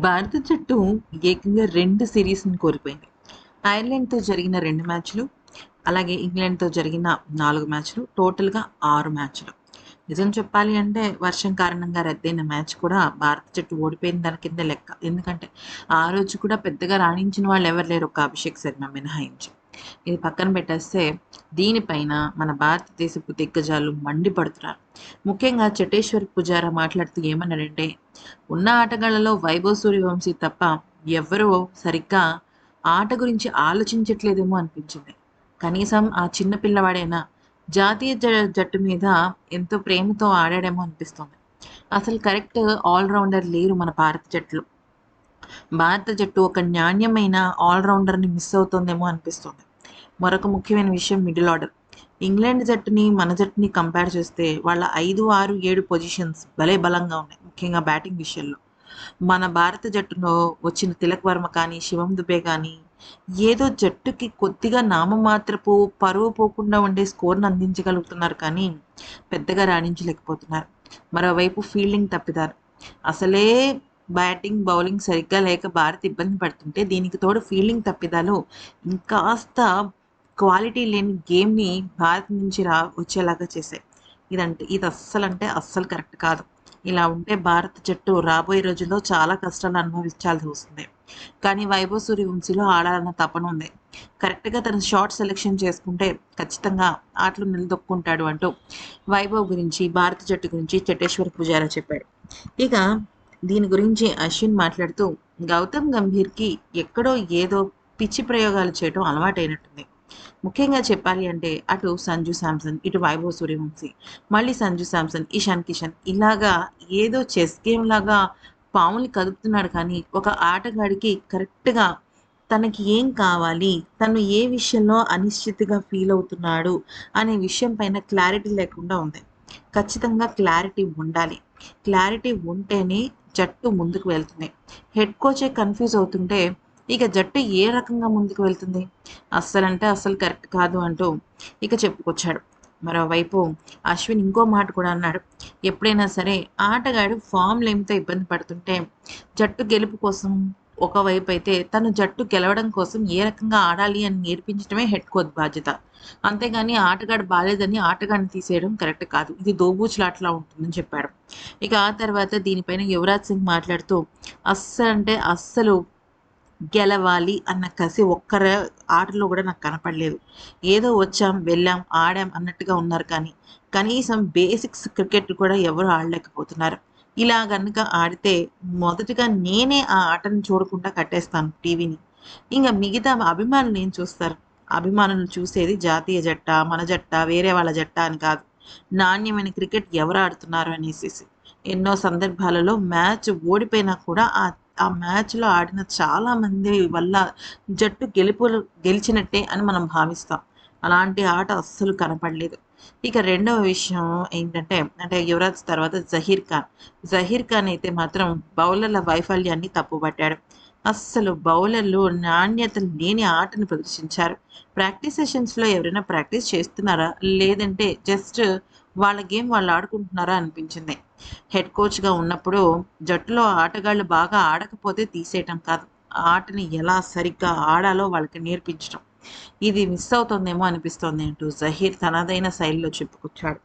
భారత జట్టు ఏకంగా 2 సీరీస్‌ని కోల్పోయింది. ఐర్లాండ్‌తో జరిగిన 2 మ్యాచ్‌లు, అలాగే ఇంగ్లాండ్‌తో జరిగిన 4 మ్యాచ్‌లు, టోటల్‌గా 6 మ్యాచ్‌లు. నిజం చెప్పాలి అంటే వర్షం కారణంగా రద్దయిన మ్యాచ్ కూడా భారత జట్టు ఓడిపోయిన దాని కింద లెక్క. ఎందుకంటే ఆ రోజు కూడా పెద్దగా రాణించిన వాళ్ళెవరు లేరు. ఒక్క అభిషేక్ శర్మ మినహాయించి. ఇది పక్కన పెట్టేస్తే దీనిపైన మన భారతదేశపు దిగ్గజాలు మండిపడుతున్నారు. ముఖ్యంగా చటేశ్వర్ పుజారా మాట్లాడుతూ ఏమన్నాడంటే, ఉన్న ఆటగాళ్లలో వైభవ్ సూర్యవంశీ తప్ప ఎవ్వరూ సరిగ్గా ఆట గురించి ఆలోచించట్లేదేమో అనిపించింది. కనీసం ఆ చిన్న పిల్లవాడైనా జాతీయ జట్టు మీద ఎంతో ప్రేమతో ఆడాడేమో అనిపిస్తుంది. అసలు కరెక్ట్ ఆల్ రౌండర్ లేరు మన భారత జట్టులో. భారత జట్టు ఒక నాణ్యమైన ఆల్ రౌండర్‌ని మిస్ అవుతుందేమో అనిపిస్తుంది. మరొక ముఖ్యమైన విషయం మిడిల్ ఆర్డర్. ఇంగ్లాండ్ జట్టుని, మన జట్టుని కంపేర్ చేస్తే వాళ్ళ 5, 6, 7 పొజిషన్స్ భలే బలంగా ఉన్నాయి. ముఖ్యంగా బ్యాటింగ్ విషయంలో. మన భారత జట్టులో వచ్చిన తిలక్ వర్మ కానీ, శివం దుబే కానీ ఏదో జట్టుకి కొద్దిగా నామమాత్రపు పరువు పోకుండా ఉండే స్కోర్‌ని అందించగలుగుతున్నారు కానీ, పెద్దగా రాణించలేకపోతున్నారు. మరోవైపు ఫీల్డింగ్ తప్పిదారు. అసలే బ్యాటింగ్, బౌలింగ్ సరిగ్గా లేక భారత్ ఇబ్బంది పడుతుంటే, దీనికి తోడు ఫీల్డింగ్ తప్పిదాలు ఇంకాస్త క్వాలిటీ లేని గేమ్‌ని భారత్ నుంచి వచ్చేలాగా చేశాయి. ఇది అస్సలంటే అస్సలు కరెక్ట్ కాదు. ఇలా ఉంటే భారత జట్టు రాబోయే రోజుల్లో చాలా కష్టాలు అనుభవించాల్సి వస్తుంది. కానీ వైభవ్ సూర్యవంశీలో ఆడాలన్న తపన ఉంది. కరెక్ట్‌గా తన షాట్ సెలెక్షన్ చేసుకుంటే ఖచ్చితంగా ఆటలో నిలదొక్కుంటాడు అంటూ వైభవ్ గురించి, భారత జట్టు గురించి చటేశ్వర్ పుజారా చెప్పాడు. ఇక దీని గురించి అశ్విన్ మాట్లాడుతూ, గౌతమ్ గంభీర్‌కి ఎక్కడో ఏదో పిచ్చి ప్రయోగాలు చేయటం అలవాటైనట్టుంది. ముఖ్యంగా చెప్పాలి అంటే అటు సంజు శాంసన్, ఇటు వైభవ్ సూర్యవంశీ, మళ్ళీ సంజు శాంసన్, ఇషాన్ కిషన్ ఇలాగా ఏదో చెస్ గేమ్ లాగా పావుల్ని కదుపుతున్నాడు కానీ, ఒక ఆటగాడికి కరెక్ట్‌గా తనకి ఏం కావాలి? తను ఏ విషయంలో అనిశ్చితిగా ఫీల్ అవుతున్నాడు? అనే విషయం పైన క్లారిటీ లేకుండా ఉంది. ఖచ్చితంగా క్లారిటీ ఉండాలి. క్లారిటీ ఉంటేనే జట్టు ముందుకు వెళ్తుంది. హెడ్ కోచే కన్‌ఫ్యూజ్ అవుతుంటే ఇక జట్టు ఏ రకంగా ముందుకు వెళ్తుంది? అస్సలంటే అస్సలు కరెక్ట్ కాదు అంటూ ఇక చెప్పుకొచ్చాడు. మరోవైపు అశ్విన్ ఇంకో మాట కూడా అన్నాడు. ఎప్పుడైనా సరే ఆటగాడు ఫామ్ లేమితో ఇబ్బంది పడుతుంటే జట్టు గెలుపు కోసం ఒకవైపు అయితే తను జట్టు గెలవడం కోసం ఏ రకంగా ఆడాలి అని నేర్పించడమే హెడ్ కోచ్ బాధ్యత. అంతేగాని ఆటగాడు బాలేదని ఆటగాడిని తీసేయడం కరెక్ట్ కాదు. ఇది దోబూచులాటలా ఉంటుందని చెప్పాడు. ఇక ఆ తర్వాత దీనిపైన యువరాజ్ సింగ్ మాట్లాడుతూ అస్సలంటే అస్సలు గెలవాలి అన్న కసి ఒక్కరి ఆటలో కూడా నాకు కనపడలేదు. ఏదో వచ్చాం, వెళ్ళాం, ఆడాం అన్నట్టుగా ఉన్నారు కానీ, కనీసం బేసిక్స్ క్రికెట్ కూడా ఎవరు ఆడలేకపోతున్నారు. ఇలా గనుక ఆడితే మొదటగా నేనే ఆ ఆటను చూడకుండా కట్టేస్తాను టీవీని. ఇంక మిగతా అభిమానులు ఏం చూస్తారు? అభిమానులు చూసేది జాతీయ జట్టా, మన జట్టా, వేరే వాళ్ళ జట్టా అని కాదు. నాణ్యమైన క్రికెట్ ఎవరు ఆడుతున్నారు అనేసేసి. ఎన్నో సందర్భాలలో మ్యాచ్ ఓడిపోయినా కూడా ఆ మ్యాచ్‌లో ఆడిన చాలా మంది వల్ల జట్టు గెలిచినట్టే అని మనం భావిస్తాం. అలాంటి ఆట అస్సలు కనపడలేదు. ఇక రెండవ విషయం ఏంటంటే, అంటే యువరాజ్ తర్వాత జహీర్ ఖాన్. జహీర్ ఖాన్ అయితే మాత్రం బౌలర్ల వైఫల్యాన్ని తప్పుపట్టాడు. అస్సలు బౌలర్లు నాణ్యత లేని ఆటను ప్రదర్శించారు. ప్రాక్టీస్ సెషన్స్‌లో ఎవరైనా ప్రాక్టీస్ చేస్తున్నారా? లేదంటే జస్ట్ వాళ్ళ గేమ్ వాళ్ళు ఆడుకుంటున్నారా అనిపించింది. హెడ్ కోచ్‌గా ఉన్నప్పుడు జట్టులో ఆటగాళ్ళు బాగా ఆడకపోతే తీసేయటం కాదు. ఆ ఆటని ఎలా సరిగ్గా ఆడాలో వాళ్ళకి నేర్పించటం. ఇది మిస్ అవుతుందేమో అనిపిస్తోంది అంటూ జహీర్ తనదైన శైలిలో చెప్పుకొచ్చాడు.